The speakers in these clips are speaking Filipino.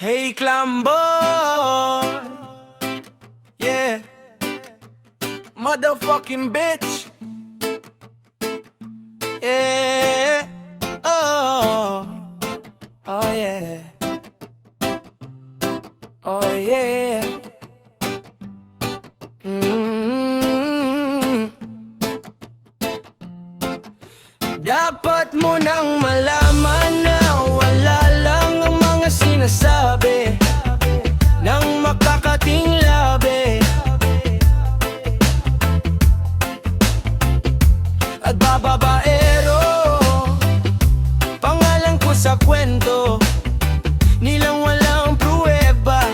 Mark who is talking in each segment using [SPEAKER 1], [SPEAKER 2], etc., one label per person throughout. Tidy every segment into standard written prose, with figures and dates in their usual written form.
[SPEAKER 1] Hey, clown boy, yeah, motherfucking bitch, yeah, oh, oh yeah, oh yeah, Dapat mo nang malaman na wala lang ang mga sinasabi ng makakating labi at bababaero. Pangalan ko sa kwento, nilang walang pruweba,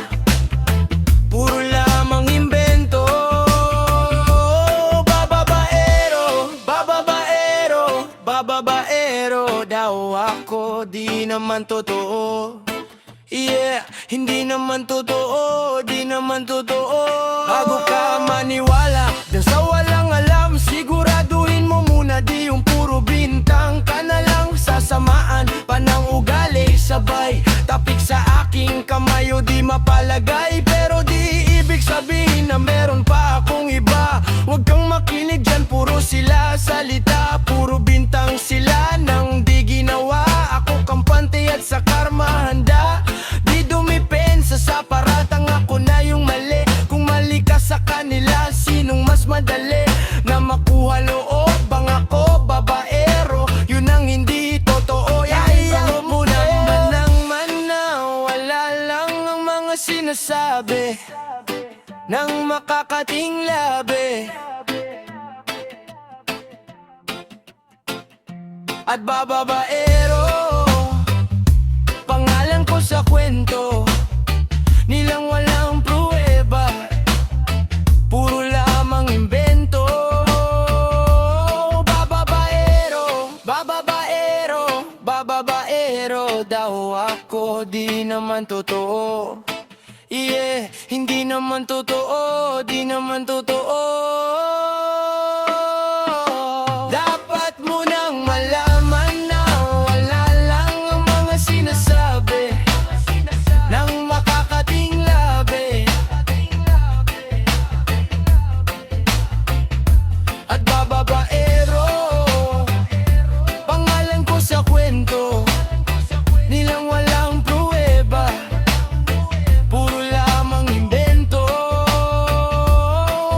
[SPEAKER 1] puro lamang imbento. Bababaero, bababaero, bababaero daw ako, di naman totoo. Yeah, hindi naman totoo, di naman totoo. Bago ka maniwala dun sa walang alam, siguraduhin mo muna di yung puro bintang ka na lang. Sasamaan pa ng ugali, sabay tapik sa aking kamay o di mapalagay. Pero di ibig sabihin na meron pa akong iba. Huwag kang makinig dyan, puro sila salita, puro bintang sila nang di ginawa. Ako kampante at sa karma handa, di dumipensa sa paratang ako na yung mali. Kung mali ka sa kanila, sinong mas madali na makuha loob? Bang ako, babaero, yun ang hindi totoo. Ayaw mo naman ng mana, wala lang ang mga sinasabi ng makakating labi at bababaero. Pangalan ko sa kwento, nilang walang pruweba, puro lamang imbento. Bababaero, bababaero, bababaero daw ako, di naman totoo. Yeah, hindi naman totoo, di naman totoo. Dapat mo nang malaman na wala lang ang mga sinasabi ng makakating labi at bababaero. Pangalan ko sa kwento, nilang walang pruweba, puro lamang imbento.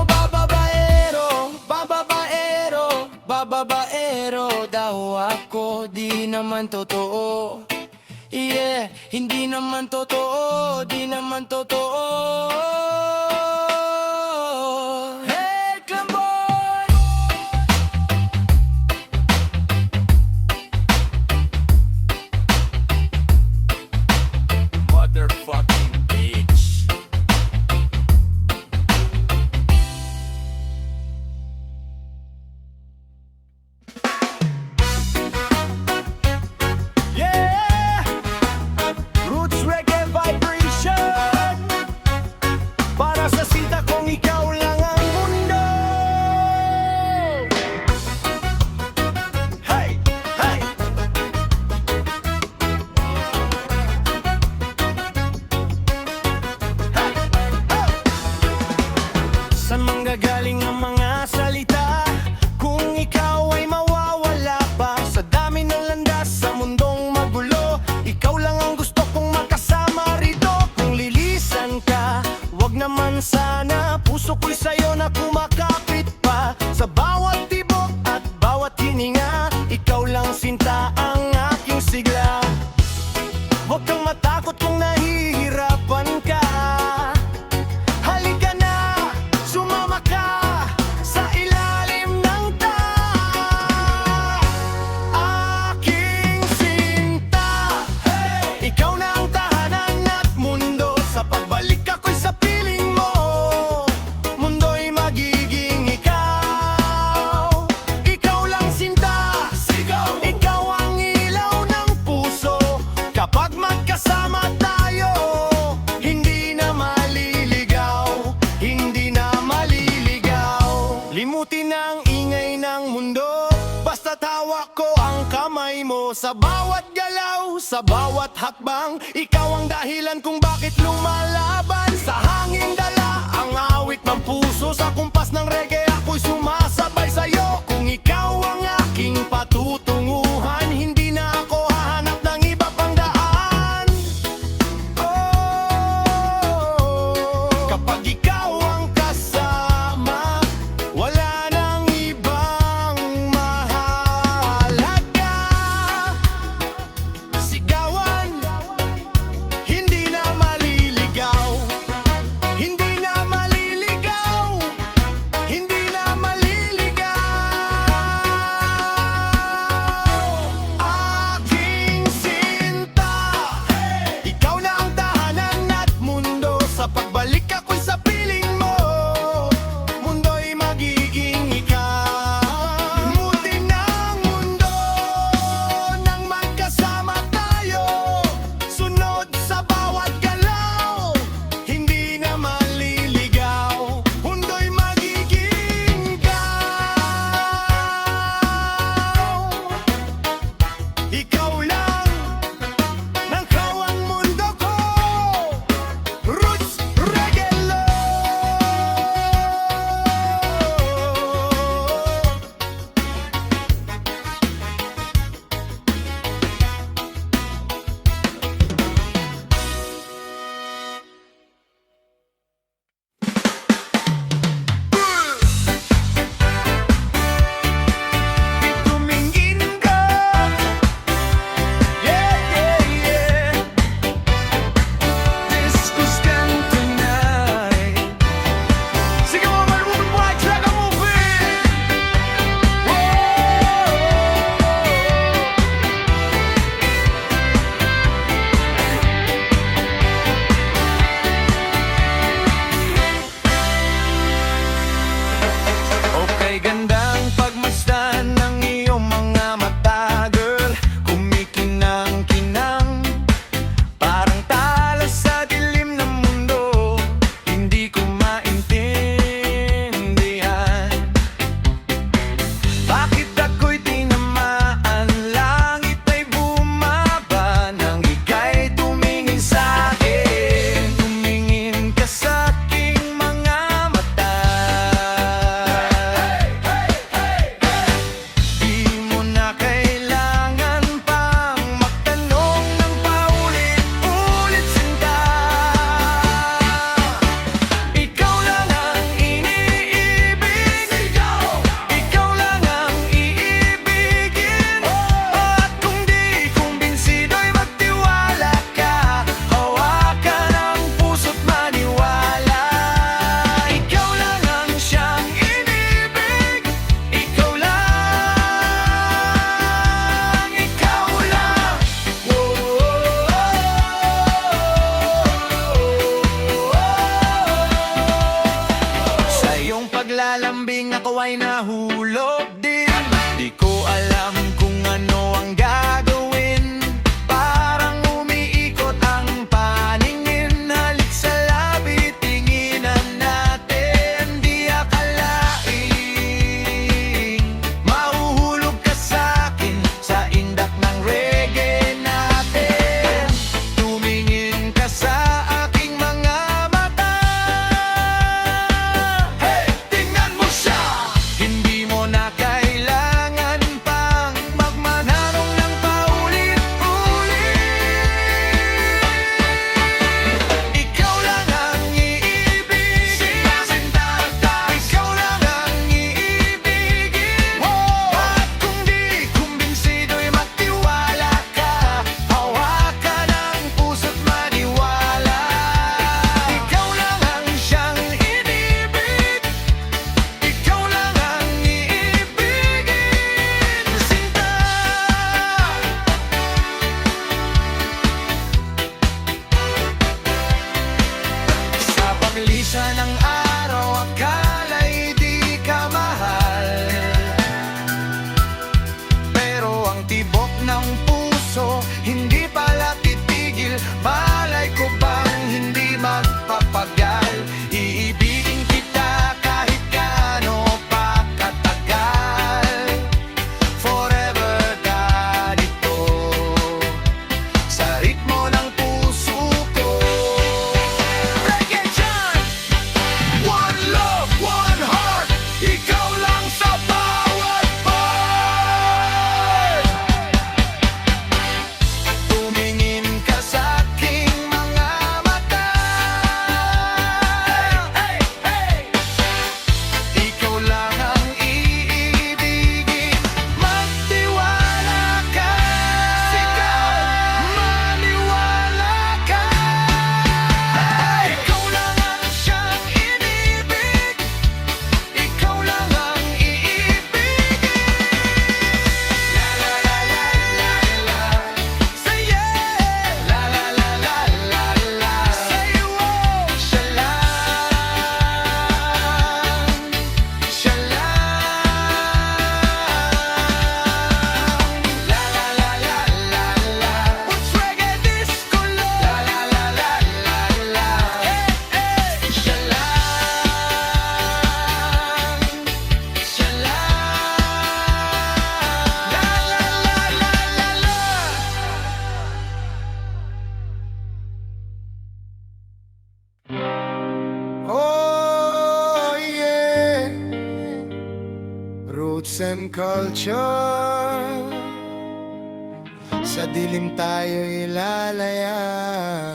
[SPEAKER 1] Bababaero, bababaero, bababaero daw ako, di naman totoo. Yeah, hindi naman totoo, di naman totoo. Hey, Clamboy! Motherfucking bitch. Yeah! Roots reggae vibration, para sa sinta kong ikaw lang ang mundo. Hey! Hey! Hey! Oh! Saan manggagaling ang mga salita kung ikaw ay mawawala pa sa dami ng landas sa mundong magulo? Ikaw lang ang gusto kong makasama rito. Kung lilisan ka, wag naman sana. Puso ko'y sa'yo na kumakapit pa sa bawat tibok at bawat hininga. Ikaw lang sinta ang aking sigla. Huwag kang matakot kung nahihirapan ka. Halika na, sumama ka sa ilalim ng aking sinta. Ikaw na ang tahanan at mundo. Sa pagbalik ako'y sa piling mo, mundo'y magiging ikaw. Ikaw lang sinta, ikaw ang ilaw ng puso. Kapag magkasama tayo, hindi na maliligaw, hindi na maliligaw. Limutin ang ingay ng mundo, basta't hawak ko ang kamay mo. Sa bawat galaw, sa bawat hakbang, ikaw ang dahilan dahilan kung bakit lumalaban. Sa hangin dala ang awit ng puso. Sa kumpas ng reggae ako'y sumasabay sa'yo. Kung ikaw ang aking patutunguhan, hindi na ako hahanap ng iba pang daan. Kapag ikaw ang kasama, wala nang ibang mahalaga. Sigawan, hindi na maliligaw. Hindi na maliligaw. Hindi na maliligaw. Aking sinta, ikaw na ang tahanan at mundo. Sa pagbalik ako'y sa piling mo, mundo'y magiging ikaw. Muti ng mundo nang magkasama tayo. Sunod sa bawat galaw, hindi na maliligaw. Mundo'y magiging ikaw lang, nang kawang mundo ko. Roots Reggae Tumingin ka, yeah, yeah, yeah. Disco's gone tonight. Sige mo, maroon white, track a movie. Okay, gandang pagmasdan ng iyong mga mata, girl. Kumikinang-kinang, parang talas sa dilim ng mundo. Hindi ko maintindihan bakit ako'y tinamaan. Langit ay bumaba nang ika'y tumingin sa'kin. Tumingin ka sa'king mga mata. Di mo na kailangan pang magtanong ng paulit-ulit, sinta. Ikaw lang ang iniibig. Ikaw lang ang iibigin. At kung di kumbinsido'y magtiwala ka. Hawakan ang puso't maniwala. Ikaw lang ang siyang inibig. Ikaw lang, ikaw lang. Sa iyong paglalambing ako ay nahulog din. Di ko alam kung ano ang gagawin. Parang umiikot ang paningin. Halik sa labi, tinginan natin. Di akalaing mahuhulog ka sa'kin sa indak ng reggae natin. Tumingin ka sa aking mga mata. Hey, tingnan mo siya. Hindi roots and culture. Sa dilim tayo ilalaya.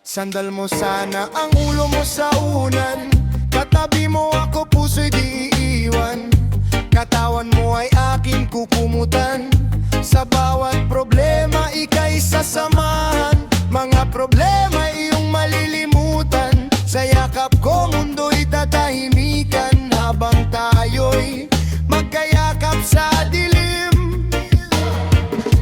[SPEAKER 1] Sandal mo sana ang ulo mo sa unan. Katabi mo ako, puso'y di iiwan. Katawan mo ay aking kukumutan. Sa bawat problema, ika'y sasamahan. Mga problema iyong malilimutan. Sa yakap ko, mundo'y tatahimikan. Habang tayo'y magkayakap sa dilim.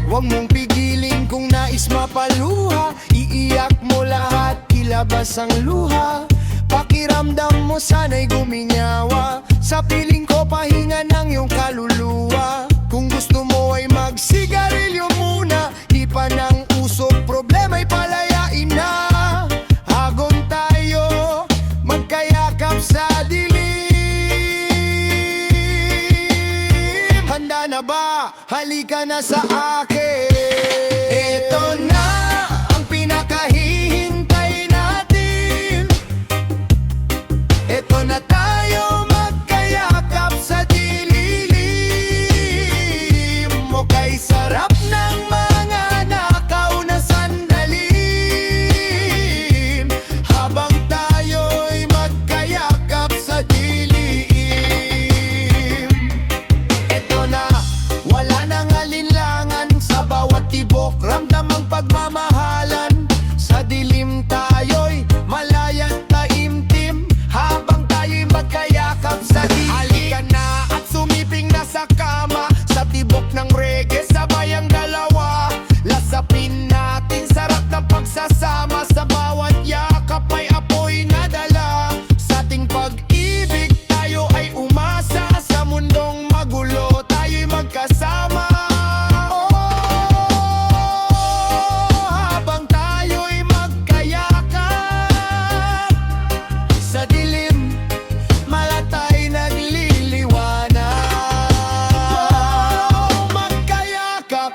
[SPEAKER 1] Huwag mong pigilin kung nais mapaluha. Iiyak mo lahat, ilabas ang luha. Pakiramdam mo sana'y guminyawa. Sa piling ko pahinga ng iyong kaluluwa. Kung gusto mo ay magsigarilyo muna. Di pa ng usok, problema'y palayain na. Agom tayo, magkayakap sa dilim. Handa na ba? Halika na sa akin. Ito na ang pinakahihintay natin. Ito na tayo magkayakap sa dilim. O kay sarap ng mga nakaw na sandalim. Habang tayo'y magkayakap sa dilim. Ito na, wala nang alinlangan. Sa bawat tibok, ramdam ang pagmamahalan. Sa dilim tayo'y malaya't taimtim. Habang tayo'y magkayakap sa dilim. Halika na at sumiping na sa kama. Sa tibok ng reggae, sabay ang dalawa. Lasapin natin, sarap ng pagsasama. Sa bawat yakap may apoy na dala. Sa ating pag-ibig, tayo ay umasa. Sa mundong magulo, tayo'y magkasama. Habang tayo'y magkayakap sa dilim, malatay nagliliwanag. Magkayakap,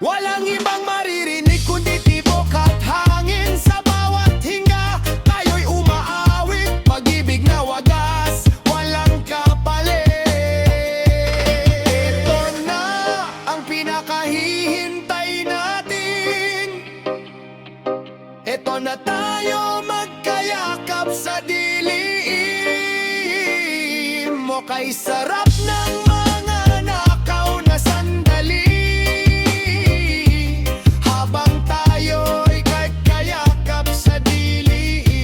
[SPEAKER 1] walang ibang maririnig kundi tibok at hangin. Sa bawat hinga, tayo'y umaawit. Pag-ibig na wagas, walang kapalit. Ito na ang pinakahihintay natin. Ito na tayo magkayakap sa dilim. O kay sarap ng mga nakaw na sandali. Habang tayo'y kayakap sa dilim.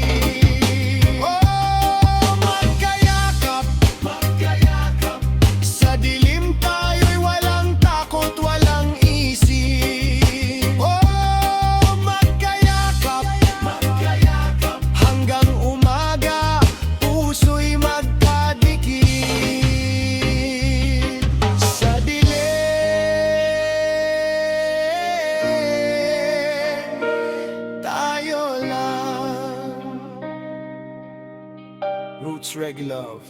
[SPEAKER 1] Oh, magkayakap, magkayakap. Sa dilim tayo'y walang takot, walang isip. Oh, magkayakap, magkayakap. Hanggang umaga, puso'y magkadikit. Sa dilim, tayo lang. Roots Reggae Love.